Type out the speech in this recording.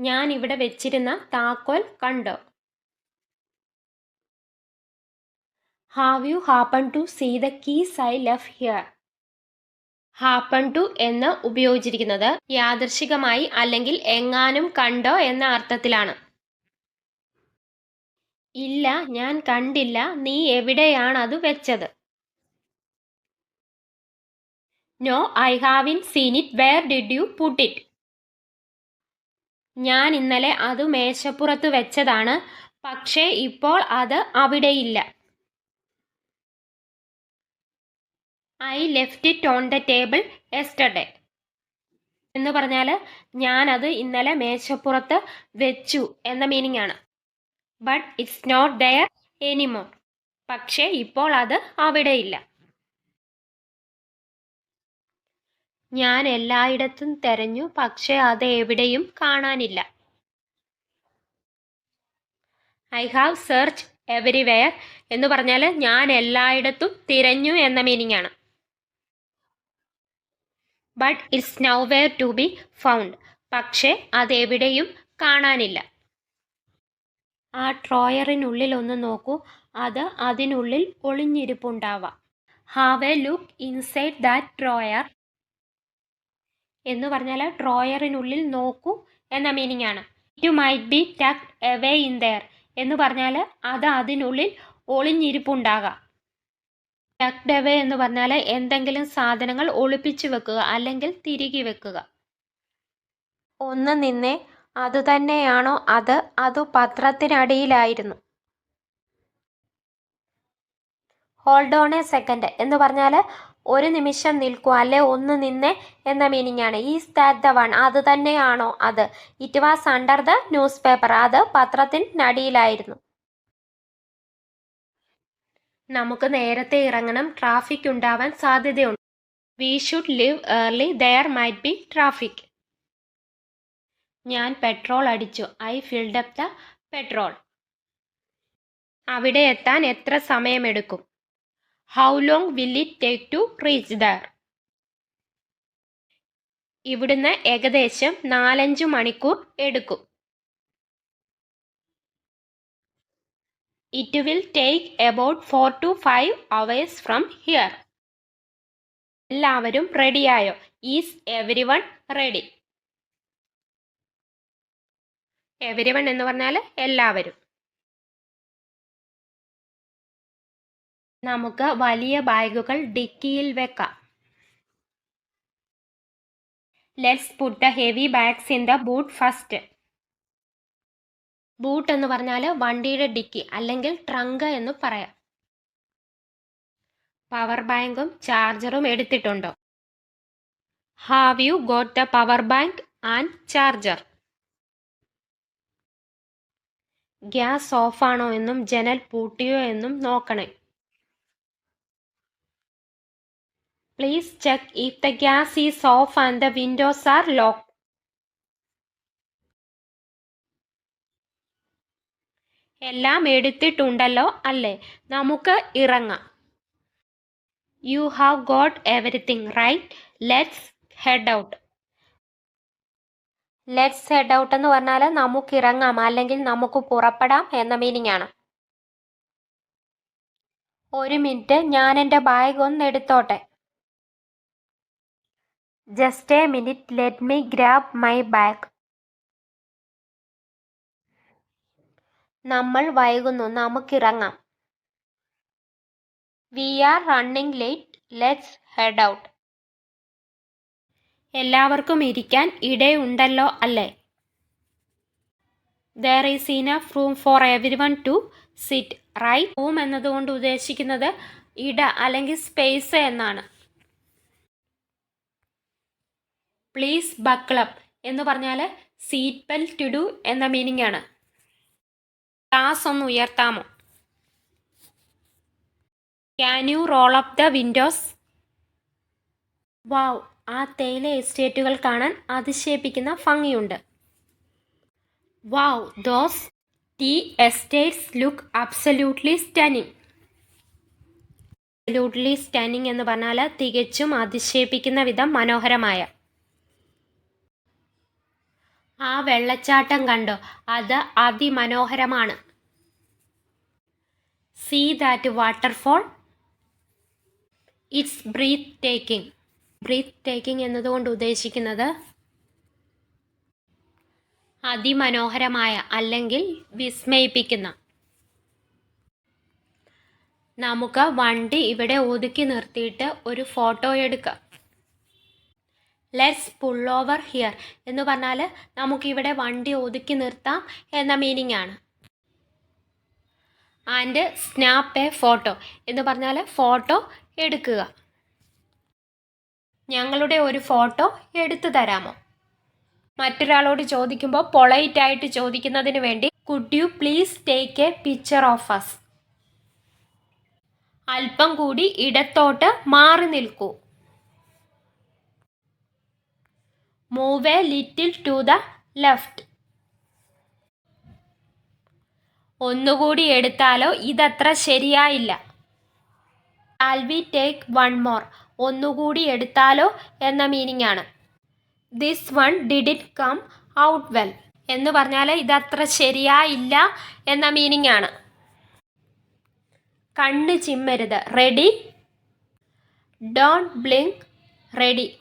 ഞാൻ ഇവിടെ വെച്ചിരുന്ന താക്കോൽ കണ്ടോ? Have you happen to see the keys I left here? Happen to എന്ന് ഉപയോഗിച്ചിരിക്കുന്നത് യാദൃശികമായി അല്ലെങ്കിൽ എങ്ങാനും കണ്ടോ എന്ന അർത്ഥത്തിലാണ്. ഇല്ല, ഞാൻ കണ്ടില്ല. നീ എവിടെയാണത് വെച്ചത്? No, I haven't seen it. Where did you put it? ഞാൻ ഇന്നലെ അത് മേശപ്പുറത്ത് വെച്ചതാണ്, പക്ഷേ ഇപ്പോൾ അത് അവിടെയില്ല. I left it on the table yesterday എന്ന് പറഞ്ഞാൽ ഞാനത് ഇന്നലെ മേശപ്പുറത്ത് വെച്ചു എന്ന മീനിങ് ആണ്. But it's not there anymore. പക്ഷേ ഇപ്പോൾ അത് അവിടെയില്ല. ഞാൻ എല്ലായിടത്തും തെരഞ്ഞു, പക്ഷേ അത് എവിടെയും കാണാനില്ല. ഐ ഹാവ് സെർച്ച് എവരിവെയർ എന്ന് പറഞ്ഞാൽ ഞാൻ എല്ലായിടത്തും തിരഞ്ഞു എന്ന മീനിങ് ആണ്. But it's nowhere to be found. പക്ഷേ അത് എവിടെയും കാണാനില്ല. ആ ഡ്രോയറിനുള്ളിൽ ഒന്ന് നോക്കൂ, അത് അതിനുള്ളിൽ ഒളിഞ്ഞിരിപ്പുണ്ടാവാം. Have a look inside that drawer എന്ന് പറഞ്ഞാൽ ഡ്രോയറിനുള്ളിൽ നോക്കൂ എന്ന മീനിങ് ആണ്. It might be tucked away in there എന്ന് പറഞ്ഞാൽ അത് അതിനുള്ളിൽ ഒളിഞ്ഞിരിപ്പുണ്ടാകാം. ടക്ഡ് എവേ എന്ന് പറഞ്ഞാൽ എന്തെങ്കിലും സാധനങ്ങൾ ഒളിപ്പിച്ചു വെക്കുക അല്ലെങ്കിൽ തിരികെ വെക്കുക. ഒന്ന് നിന്നേ, അതുതന്നെയാണോ അത്? അതു പത്രത്തിനടിയിലായിരുന്നു. ഹോൾഡ് ഓൺ എ സെക്കൻഡ് എന്ന് പറഞ്ഞാൽ ഒരു നിമിഷം നിൽക്കൂ അല്ലെ ഒന്ന് നിന്നേ എന്ന മീനിങ് ആണ്. Is that the one? അത് തന്നെയാണോ അത്? It was under the newspaper. അത് പത്രത്തിനടിയിലായിരുന്നു. നമുക്ക് നേരത്തെ ഇറങ്ങണം, ട്രാഫിക് ഉണ്ടാവാൻ സാധ്യതയുണ്ട്. We should leave early, there might be traffic. ഞാൻ പെട്രോൾ അടിച്ചു. I filled up the petrol. അവിടെ എത്താൻ എത്ര സമയമെടുക്കും? How long will it take to reach there? ഇവിടുന്ന് ഏകദേശം 4-5 മണിക്കൂർ എടുക്കും. It will take about 4 to 5 hours from here. എല്ലാവരും റെഡിയായോ? Is everyone ready? എവരിവൺ എന്ന് പറഞ്ഞാൽ എല്ലാവരും. നമുക്ക് വലിയ ബാഗുകൾ ഡിക്കിയിൽ വെക്കാം. Let's put the heavy bags in the boot first. Boot എന്ന് പറഞ്ഞാൽ വണ്ടിയുടെ ഡിക്കി അല്ലെങ്കിൽ ട്രങ്ക് എന്ന് പറയാം. പവർ ബാങ്കും ചാർജറും എടുത്തിട്ടുണ്ടോ? Have you got the power bank and charger? Gas ഓഫാണോ എന്നും ജനൽ പൂട്ടിയോ എന്നും നോക്കണേ. Please check if the gas is off and the windows are locked. എല്ലാം എടുത്തിട്ടുണ്ടല്ലോ അല്ലേ? നമുക്ക് ഇറങ്ങാം. You have got everything right? Let's head out. Let's head out എന്ന് പറഞ്ഞാൽ നമുക്ക് ഇറങ്ങാം അല്ലെങ്കിൽ നമുക്ക് പുറപ്പെടാം എന്ന മീനിങ് ആണ്. ഒരു മിനിറ്റ്, ഞാൻ എൻ്റെ ബാഗ് ഒന്ന് എടുത്തോട്ടെ. Just a minute, let me grab my bag. നമ്മൾ വൈകുന്നു, നമുക്കിറങ്ങാം. We are running late, let's head out. എല്ലാവർക്കും ഇരിക്കാൻ ഇടയുണ്ടല്ലോ അല്ലേ? There is enough room for everyone to sit right? Room എന്നതുകൊണ്ട് ഉദ്ദേശിക്കുന്നത് ഇട അല്ലെങ്കിൽ സ്പേസ് എന്നാണ്. പ്ലീസ് ബക്കിൾ അപ്പ് എന്ന് പറഞ്ഞാൽ സീറ്റ് ബെൽറ്റ് ഇടൂ എന്ന മീനിങ് ആണ്. ഗ്ലാസ് ഒന്ന് ഉയർത്താമോ? Can you roll up the windows? Wow, ആ തേയില എസ്റ്റേറ്റുകൾ കാണാൻ അതിശയിപ്പിക്കുന്ന ഭംഗിയുണ്ട്. Wow, those tea estates look absolutely stunning. Absolutely stunning എന്ന് പറഞ്ഞാൽ തികച്ചും അതിശയിപ്പിക്കുന്ന വിധം മനോഹരമായ. ആ വെള്ളച്ചാട്ടം കണ്ടോ, അത് അതിമനോഹരമാണ്. See that waterfall, it's breathtaking. Breathtaking എന്നതുകൊണ്ട് ഉദ്ദേശിക്കുന്നത് അതിമനോഹരമായ അല്ലെങ്കിൽ വിസ്മയിപ്പിക്കുന്ന. നമുക്ക് വണ്ടി ഇവിടെ ഒതുക്കി നിർത്തിയിട്ട് ഒരു ഫോട്ടോ എടുക്കാം. ലെറ്റ്സ് പുൾ ഓവർ ഹിയർ എന്ന് പറഞ്ഞാൽ നമുക്കിവിടെ വണ്ടി ഒതുക്കി നിർത്താം എന്ന മീനിങ് ആണ്. ആൻഡ് സ്നാപ്പ് എ ഫോട്ടോ എന്ന് പറഞ്ഞാൽ ഫോട്ടോ എടുക്കുക. ഞങ്ങളുടെ ഒരു ഫോട്ടോ എടുത്തു തരാമോ? മറ്റൊരാളോട് ചോദിക്കുമ്പോൾ പൊളൈറ്റായിട്ട് ചോദിക്കുന്നതിന് വേണ്ടി could you please take a picture of us. അല്പം കൂടി ഇടത്തോട്ട് മാറി നിൽക്കൂ. Move a little to the left. ഒന്നുകൂടി എടുത്താലോ, ഇതത്ര ശരിയായില്ല. Shall we take one more, ഒന്നുകൂടി എടുത്താലോ എന്ന മീനിങ് ആണ്. ദിസ് വൺ ഡിഡിറ്റ് കം ഔട്ട് വെൽ എന്ന് പറഞ്ഞാൽ ഇതത്ര ശരിയായില്ല എന്ന മീനിങ് ആണ്. കണ്ണ് ചിമ്മരുത്. Ready, don't blink. റെഡി,